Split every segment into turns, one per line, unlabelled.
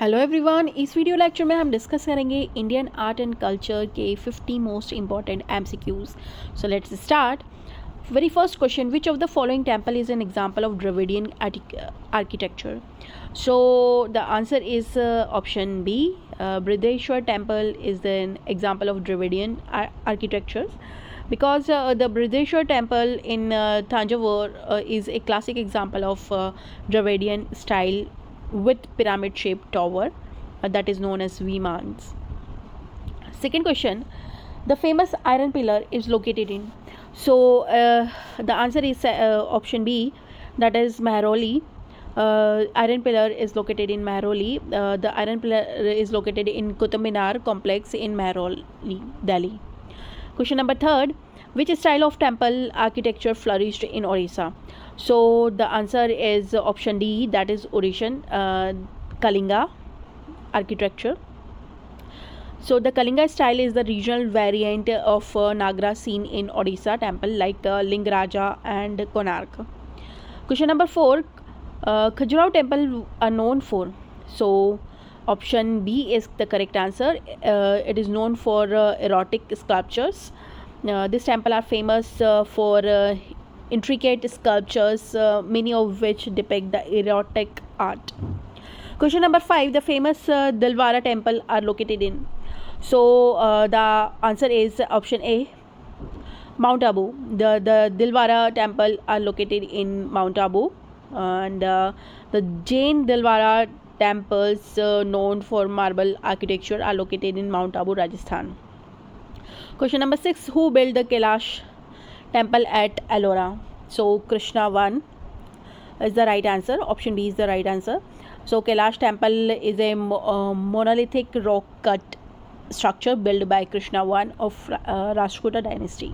Hello everyone, इस video lecture में हम डिस्कस करेंगे इंडियन आर्ट एंड कल्चर के 50 most important MCQs. So let's start. Very first question, which of the following temple is an example of Dravidian architecture? So the answer is option B. Brideshwar temple is an example of Dravidian architecture because the Brideshwar temple in Thanjavur is a classic example of Dravidian style with pyramid shaped tower that is known as Vimans. Second question, the famous iron pillar is located in. So the answer is option B, that is Mehrauli. Iron pillar is located in Mehrauli. The iron pillar is located in Qutub Minar complex in Mehrauli, Delhi. Question number third, which style of temple architecture flourished in Orissa? So the answer is option D, that is Orishan Kalinga architecture. So the Kalinga style is the regional variant of Nagra seen in Odisha temple like Lingaraja and Konark. Question number 4, Khajuraho temple are known for. So option B is the correct answer. It is known for erotic sculptures. This temple are famous for intricate sculptures, many of which depict the erotic art. Question number 5, the famous Dilwara temple are located in. So the answer is option A, Mount Abu. The Dilwara temple are located in Mount Abu, and the Jain Dilwara temples known for marble architecture are located in Mount Abu, Rajasthan. Question number 6, who built the Kailash temple at Ellora? So Krishna 1 is the right answer. Option B is the right answer. So Kailash temple is a monolithic rock cut structure built by Krishna I of Rashtrakuta dynasty.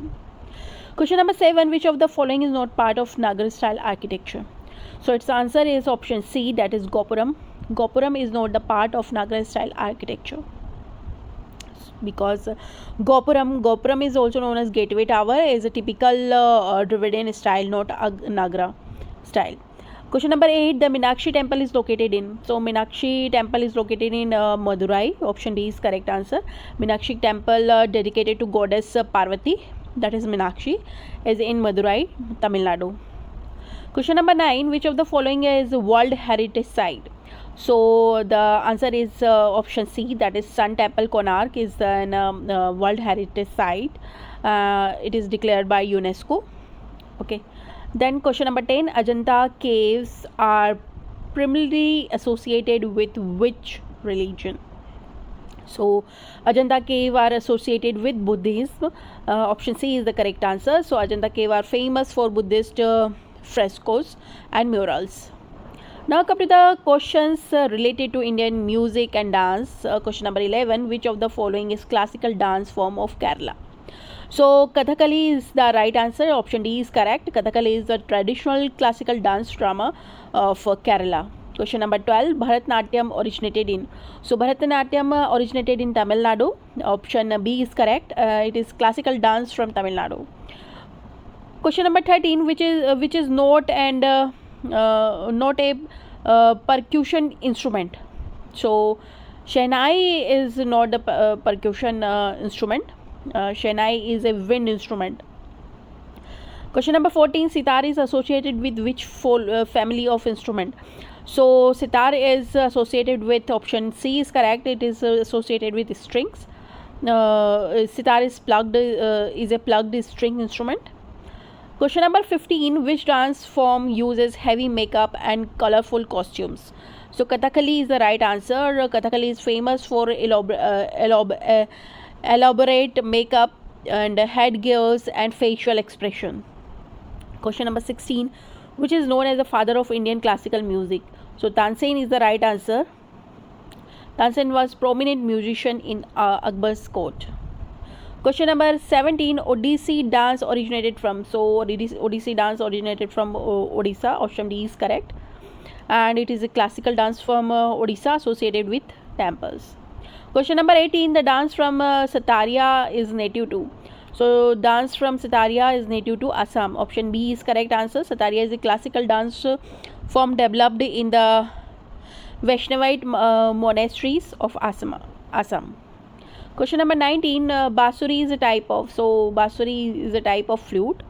Question number 7, which of the following is not part of Nagar style architecture? So its answer is option C, that is Gopuram. Gopuram is not the part of Nagar style architecture because Gopuram is also known as Gateway Tower, is a typical Dravidian style, not Nagra style. Question number 8, the Meenakshi temple is located in. So Meenakshi temple is located in Madurai. Option D is correct answer. Meenakshi temple dedicated to goddess Parvati, that is Meenakshi, is in Madurai, Tamil Nadu. Question number 9, which of the following is World Heritage Site? So the answer is option C, that is Sun Temple, Konark is an World Heritage Site. It is declared by UNESCO. Okay. Then question number 10, Ajanta caves are primarily associated with which religion? So Ajanta cave are associated with Buddhism. Option C is the correct answer. So Ajanta cave are famous for Buddhist frescoes and murals. Now come to the questions related to Indian music and dance. Question number 11, which of the following is classical dance form of Kerala? So Kathakali is the right answer. Option D is correct. Kathakali is the traditional classical dance drama of Kerala. Question number 12, Bharatanatyam originated in. So Bharatanatyam originated in Tamil Nadu. Option B is correct. It is classical dance from Tamil Nadu. Question number 13, which is not a percussion instrument. So Shehnai is not the percussion instrument. Shehnai is a wind instrument. Question number 14, sitar is associated with which family of instrument? So sitar is associated with, option C is correct, it is associated with strings. Sitar is a plugged string instrument. Question number 15, which dance form uses heavy makeup and colorful costumes? So Kathakali is the right answer. Kathakali is famous for elaborate makeup and headgears and facial expression. Question number 16, which is known as the father of Indian classical music? So Tansen is the right answer. Tansen was prominent musician in Akbar's court. Question number 17, Odissi dance originated from. So Odissi dance originated from Odisha. Option D is correct, and it is a classical dance from Odisha associated with temples. Question number 18, the dance from Sataria is native to. So dance from Sataria is native to Assam. Option B is correct answer. Sataria is a classical dance form developed in the Vaishnavite monasteries of Assam. Question number 19. Basuri is a type of. So basuri is a type of flute.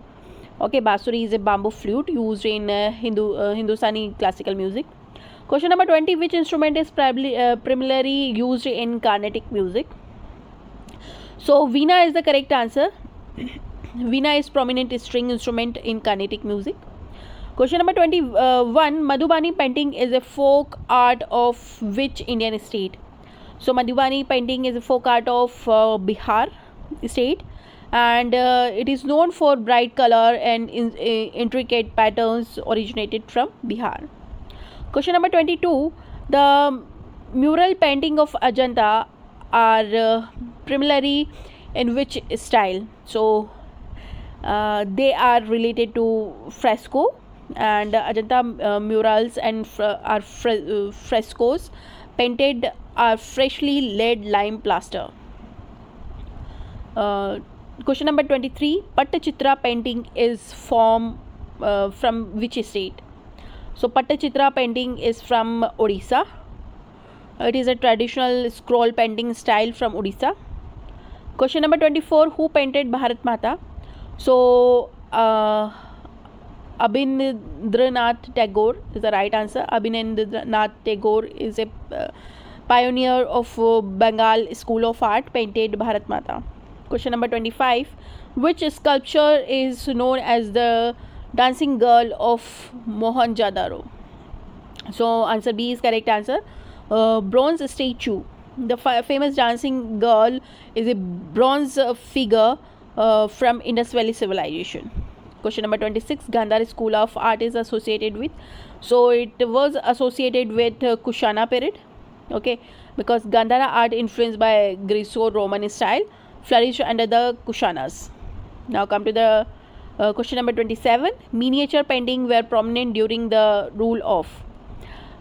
Okay, basuri is a bamboo flute used in Hindustani classical music. Question number 20. Which instrument is primarily used in Carnatic music? So veena is the correct answer. Veena is prominent string instrument in Carnatic music. Question number 21. Madhubani painting is a folk art of which Indian state? So Madhubani painting is a folk art of Bihar state, and it is known for bright color and intricate patterns originated from Bihar. Question number 22. The mural painting of Ajanta are primarily in which style? So they are related to fresco, and Ajanta murals and are frescoes painted are freshly laid lime plaster. Question number 23. Pattachitra painting is from which state? So Pattachitra painting is from Odisha. It is a traditional scroll painting style from Odisha. Question number 24. Who painted Bharat Mata? So Abhinendranath Tagore is the right answer. Abhinendranath Tagore is a pioneer of Bengal School of Art, painted Bharat Mata. Question number 25. Which sculpture is known as the dancing girl of Mohenjo-daro? So answer B is correct answer. Bronze statue. The famous dancing girl is a bronze figure from Indus Valley civilization. Question number 26. Gandhara School of Art is associated with. So it was associated with Kushana period. Okay, because Gandhara art influenced by Greco-Roman style flourished under the Kushanas. Now come to the question number 27. Miniature painting were prominent during the rule of.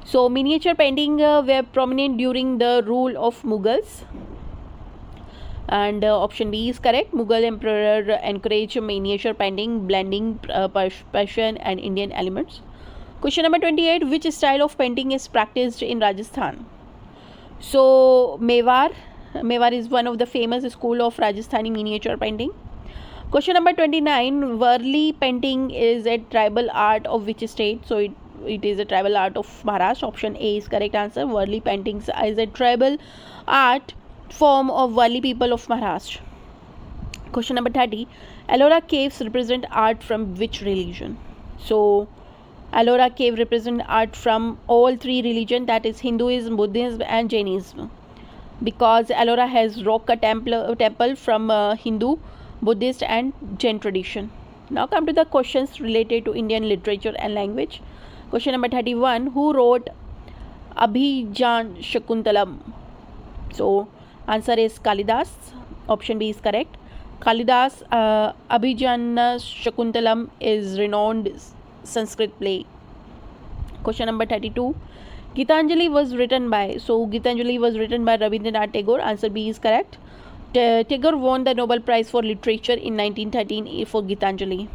So miniature painting were prominent during the rule of Mughals, and option B is correct. Mughal emperor encouraged miniature painting, blending Persian and Indian elements. Question number 28. Which style of painting is practiced in Rajasthan? So Mewar is one of the famous school of Rajasthani miniature painting. Question number 29. Varli painting is a tribal art of which state? So it is a tribal art of Maharashtra. Option A is correct answer. Varli paintings is a tribal art form of Varli people of Maharashtra. Question number 30. Ellora caves represent art from which religion? So Ellora cave represent art from all three religions, that is Hinduism, Buddhism and Jainism, because Ellora has rock cut temple from Hindu, Buddhist and Jain tradition. Now come to the questions related to Indian literature and language. Question number 31. Who wrote Abhijan Shakuntalam? So answer is Kalidas. Option B is correct. Kalidas Abhijan Shakuntalam is renowned Sanskrit play. Question number 32. Gitanjali was written by. So Gitanjali was written by Rabindranath Tagore. Answer B is correct. Tagore won the Nobel Prize for Literature in 1913 for Gitanjali.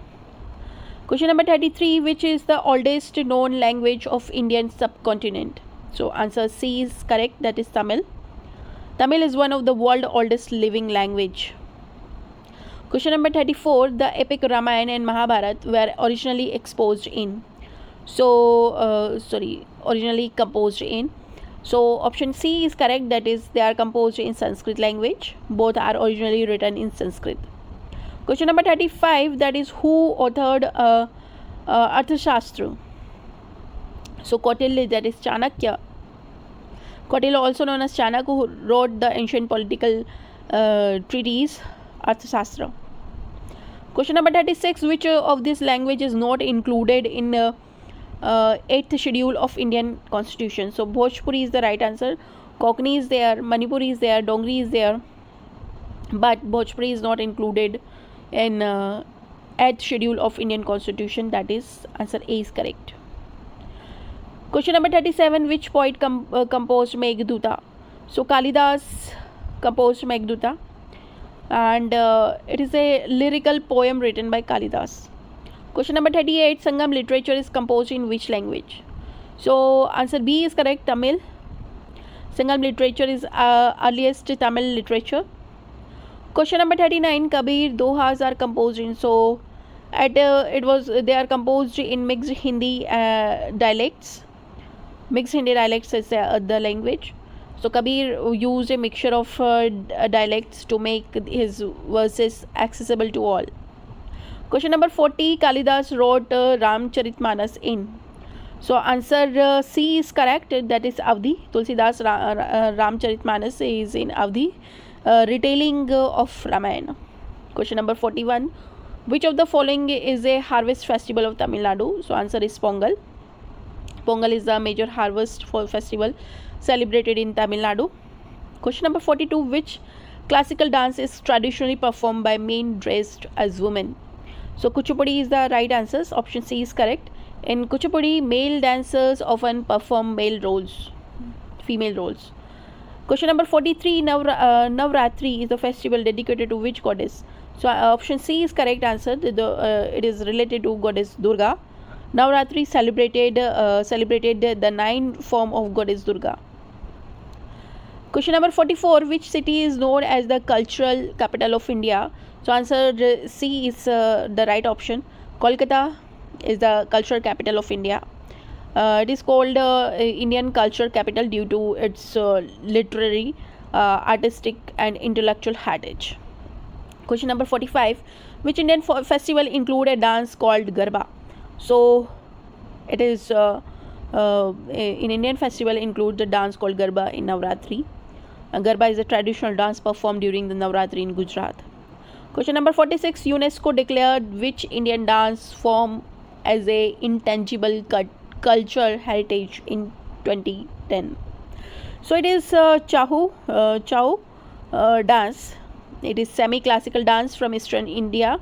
Question number 33. Which is the oldest known language of Indian subcontinent? So answer C is correct, that is Tamil. Tamil is one of the world's oldest living language. Question number 34. The epic Ramayana and Mahabharata were originally exposed in. So originally composed in. So option C is correct, that is they are composed in Sanskrit language. Both are originally written in Sanskrit. Question number 35. That is who authored Arthashastra? So Kautilya, that is Chanakya. Kautilya, also known as Chanakya, who wrote the ancient political treatise Arthashastra. Question number 36. Which of this language is not included in 8th schedule of Indian Constitution? So Bhojpuri is the right answer. Konkani is there, Manipuri is there, Dongri is there, but Bhojpuri is not included in 8th schedule of Indian Constitution. That is answer A is correct. Question number 37. Which poet composed Meghduta? So Kalidas composed Meghduta, and it is a lyrical poem written by Kalidas. Question number 38. Sangam literature is composed in which language? So answer B is correct, Tamil. Sangam literature is earliest Tamil literature. Question number 39. Kabir dohas are composed in, so they are composed in mixed Hindi dialects. Mixed Hindi dialects is the language. So Kabir used a mixture of dialects to make his verses accessible to all. Question number 40. Kalidas wrote Ramcharitmanas in. So answer C is correct, that is Avdi. Tulsidas Ramcharitmanas is in Avdi, retelling of Ramayana. Question number 41. Which of the following is a harvest festival of Tamil Nadu? So answer is Pongal. Pongal is the major harvest festival celebrated in Tamil Nadu. Question number 42. Which classical dance is traditionally performed by men dressed as women? So Kuchipudi is the right answer. Option C is correct. In Kuchipudi, male dancers often perform female roles. Question number 43. Navratri is a festival dedicated to which goddess? So option C is correct answer. It is related to goddess Durga. Navratri celebrated the 9 form of goddess Durga. Question number 44. Which city is known as the cultural capital of India? So answer C is the right option. Kolkata is the cultural capital of India. It is called Indian culture capital due to its literary, artistic and intellectual heritage. Question number 45. Which Indian festival include a dance called Garba? So it is in Indian festival include the dance called Garba in Navratri. Garba is a traditional dance performed during the Navratri in Gujarat. Question number 46. UNESCO declared which Indian dance form as a intangible cultural heritage in 2010? So it is Chau dance. It is semi-classical dance from Eastern India,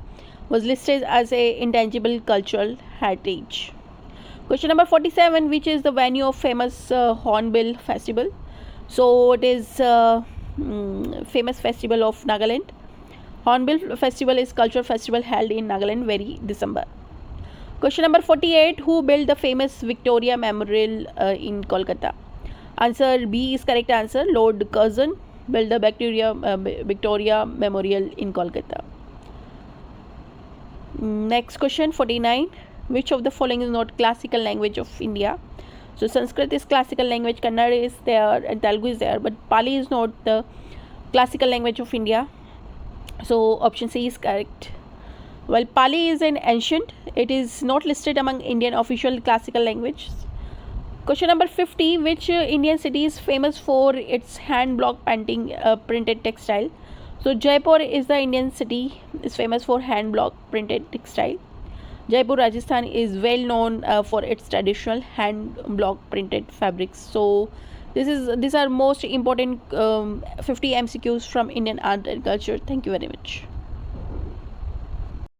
was listed as a intangible cultural heritage. Question number 47. Which is the venue of famous Hornbill festival? So it is famous festival of Nagaland. Hornbill festival is cultural festival held in Nagaland every December. Question number 48. Who built the famous Victoria Memorial in Kolkata? Answer B is correct answer. Lord Curzon built the Victoria Memorial in Kolkata. Next question 49. Which of the following is not classical language of India? So Sanskrit is classical language, Kannada is there and Telugu is there, but Pali is not the classical language of India. So option C is correct. While Pali is an ancient, it is not listed among Indian official classical languages. Question number 50. Which Indian city is famous for its hand block painting printed textile? So Jaipur is the Indian city, is famous for hand block printed textile. Jaipur, Rajasthan is well known for its traditional hand block printed fabrics. So these are most important 50 MCQs from Indian art and culture. Thank you very much.